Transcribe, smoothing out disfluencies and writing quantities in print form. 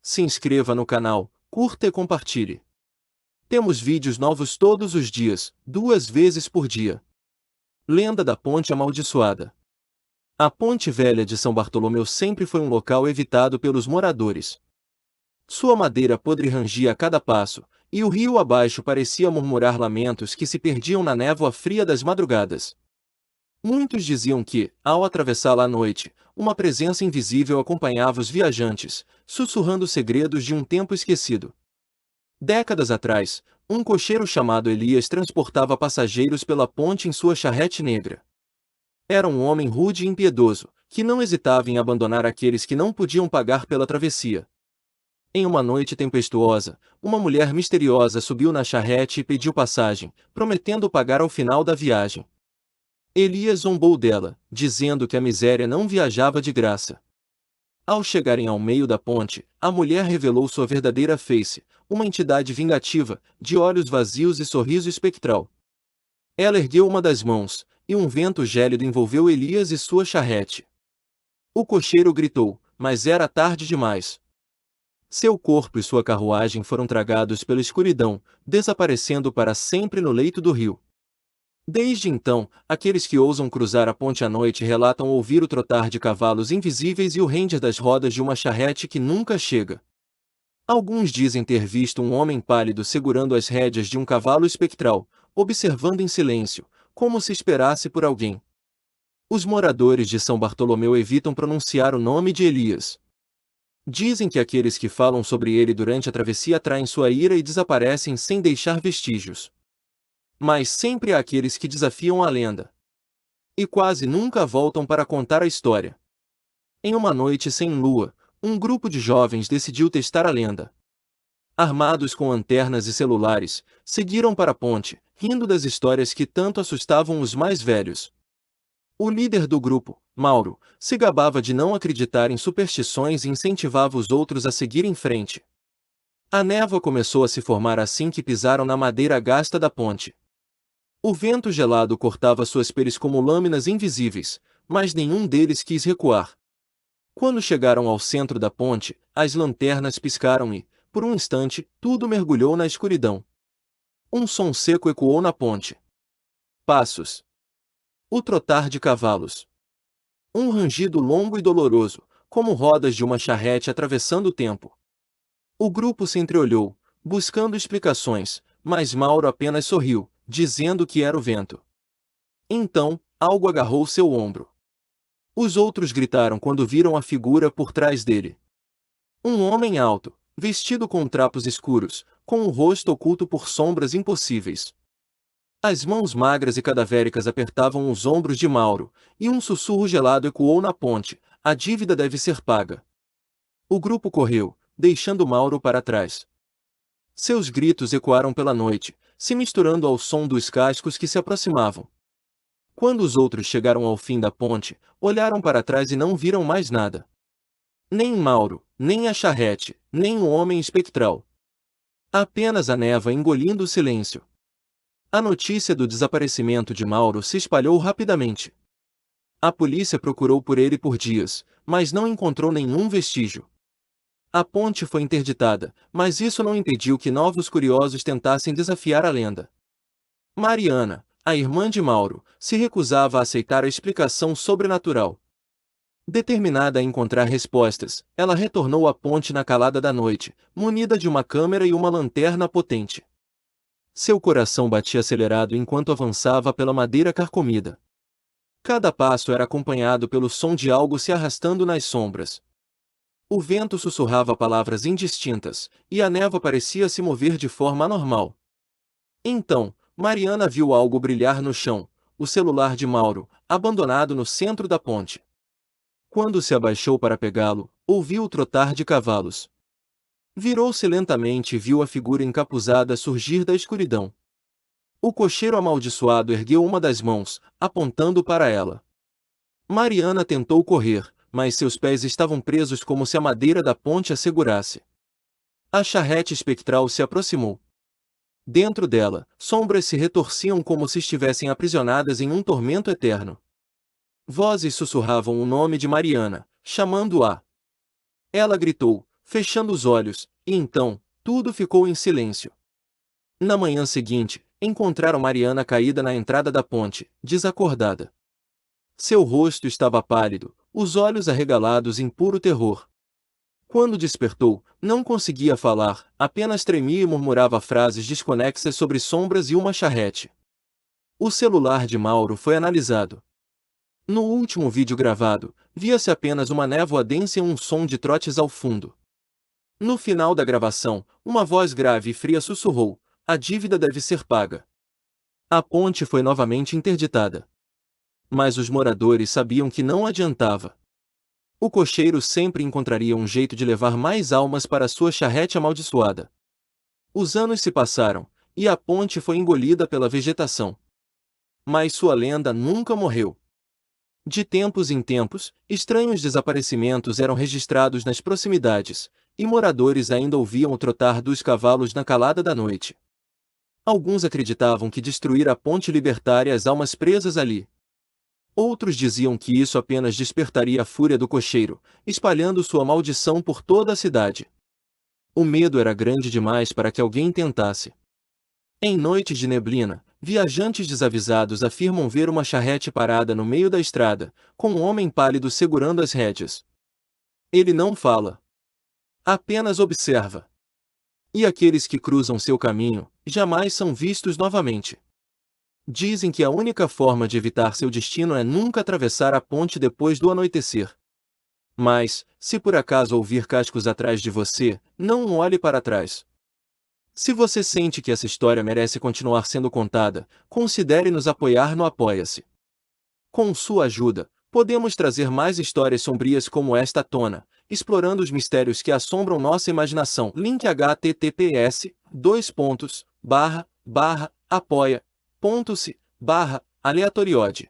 se inscreva no canal, curta e compartilhe. Temos vídeos novos todos os dias, 2 vezes por dia. Lenda da Ponte Amaldiçoada. A Ponte Velha de São Bartolomeu sempre foi um local evitado pelos moradores. Sua madeira podre rangia a cada passo, e o rio abaixo parecia murmurar lamentos que se perdiam na névoa fria das madrugadas. Muitos diziam que, ao atravessá-la à noite, uma presença invisível acompanhava os viajantes, sussurrando segredos de um tempo esquecido. Décadas atrás, um cocheiro chamado Elias transportava passageiros pela ponte em sua charrete negra. Era um homem rude e impiedoso, que não hesitava em abandonar aqueles que não podiam pagar pela travessia. Em uma noite tempestuosa, uma mulher misteriosa subiu na charrete e pediu passagem, prometendo pagar ao final da viagem. Elias zombou dela, dizendo que a miséria não viajava de graça. Ao chegarem ao meio da ponte, a mulher revelou sua verdadeira face, uma entidade vingativa, de olhos vazios e sorriso espectral. Ela ergueu uma das mãos, e um vento gélido envolveu Elias e sua charrete. O cocheiro gritou, mas era tarde demais. Seu corpo e sua carruagem foram tragados pela escuridão, desaparecendo para sempre no leito do rio. Desde então, aqueles que ousam cruzar a ponte à noite relatam ouvir o trotar de cavalos invisíveis e o render das rodas de uma charrete que nunca chega. Alguns dizem ter visto um homem pálido segurando as rédeas de um cavalo espectral, observando em silêncio, como se esperasse por alguém. Os moradores de São Bartolomeu evitam pronunciar o nome de Elias. Dizem que aqueles que falam sobre ele durante a travessia atraem sua ira e desaparecem sem deixar vestígios. Mas sempre há aqueles que desafiam a lenda. E quase nunca voltam para contar a história. Em uma noite sem lua, um grupo de jovens decidiu testar a lenda. Armados com lanternas e celulares, seguiram para a ponte, rindo das histórias que tanto assustavam os mais velhos. O líder do grupo, Mauro, se gabava de não acreditar em superstições e incentivava os outros a seguir em frente. A névoa começou a se formar assim que pisaram na madeira gasta da ponte. O vento gelado cortava suas peles como lâminas invisíveis, mas nenhum deles quis recuar. Quando chegaram ao centro da ponte, as lanternas piscaram e, por um instante, tudo mergulhou na escuridão. Um som seco ecoou na ponte. Passos. O trotar de cavalos. Um rangido longo e doloroso, como rodas de uma charrete atravessando o tempo. O grupo se entreolhou, buscando explicações, mas Mauro apenas sorriu, dizendo que era o vento. Então, algo agarrou seu ombro. Os outros gritaram quando viram a figura por trás dele. Um homem alto, vestido com trapos escuros, com o rosto oculto por sombras impossíveis. As mãos magras e cadavéricas apertavam os ombros de Mauro, e um sussurro gelado ecoou na ponte: a dívida deve ser paga. O grupo correu, deixando Mauro para trás. Seus gritos ecoaram pela noite, se misturando ao som dos cascos que se aproximavam. Quando os outros chegaram ao fim da ponte, olharam para trás e não viram mais nada. Nem Mauro, nem a charrete, nem o homem espectral. Apenas a névoa engolindo o silêncio. A notícia do desaparecimento de Mauro se espalhou rapidamente. A polícia procurou por ele por dias, mas não encontrou nenhum vestígio. A ponte foi interditada, mas isso não impediu que novos curiosos tentassem desafiar a lenda. Mariana, a irmã de Mauro, se recusava a aceitar a explicação sobrenatural. Determinada a encontrar respostas, ela retornou à ponte na calada da noite, munida de uma câmera e uma lanterna potente. Seu coração batia acelerado enquanto avançava pela madeira carcomida. Cada passo era acompanhado pelo som de algo se arrastando nas sombras. O vento sussurrava palavras indistintas, e a névoa parecia se mover de forma anormal. Então, Mariana viu algo brilhar no chão, o celular de Mauro, abandonado no centro da ponte. Quando se abaixou para pegá-lo, ouviu o trotar de cavalos. Virou-se lentamente e viu a figura encapuzada surgir da escuridão. O cocheiro amaldiçoado ergueu uma das mãos, apontando para ela. Mariana tentou correr, mas seus pés estavam presos como se a madeira da ponte a segurasse. A charrete espectral se aproximou. Dentro dela, sombras se retorciam como se estivessem aprisionadas em um tormento eterno. Vozes sussurravam o nome de Mariana, chamando-a. Ela gritou, fechando os olhos, e então, tudo ficou em silêncio. Na manhã seguinte, encontraram Mariana caída na entrada da ponte, desacordada. Seu rosto estava pálido, os olhos arregalados em puro terror. Quando despertou, não conseguia falar, apenas tremia e murmurava frases desconexas sobre sombras e uma charrete. O celular de Mauro foi analisado. No último vídeo gravado, via-se apenas uma névoa densa e um som de trotes ao fundo. No final da gravação, uma voz grave e fria sussurrou: "A dívida deve ser paga." A ponte foi novamente interditada. Mas os moradores sabiam que não adiantava. O cocheiro sempre encontraria um jeito de levar mais almas para sua charrete amaldiçoada. Os anos se passaram, e a ponte foi engolida pela vegetação. Mas sua lenda nunca morreu. De tempos em tempos, estranhos desaparecimentos eram registrados nas proximidades, e moradores ainda ouviam o trotar dos cavalos na calada da noite. Alguns acreditavam que destruir a ponte libertaria as almas presas ali. Outros diziam que isso apenas despertaria a fúria do cocheiro, espalhando sua maldição por toda a cidade. O medo era grande demais para que alguém tentasse. Em noites de neblina, viajantes desavisados afirmam ver uma charrete parada no meio da estrada, com um homem pálido segurando as rédeas. Ele não fala. Apenas observa. E aqueles que cruzam seu caminho, jamais são vistos novamente. Dizem que a única forma de evitar seu destino é nunca atravessar a ponte depois do anoitecer. Mas, se por acaso ouvir cascos atrás de você, não olhe para trás. Se você sente que essa história merece continuar sendo contada, considere nos apoiar no Apoia-se. Com sua ajuda, podemos trazer mais histórias sombrias como esta à tona, explorando os mistérios que assombram nossa imaginação. Link https://apoia.se/aleatoriode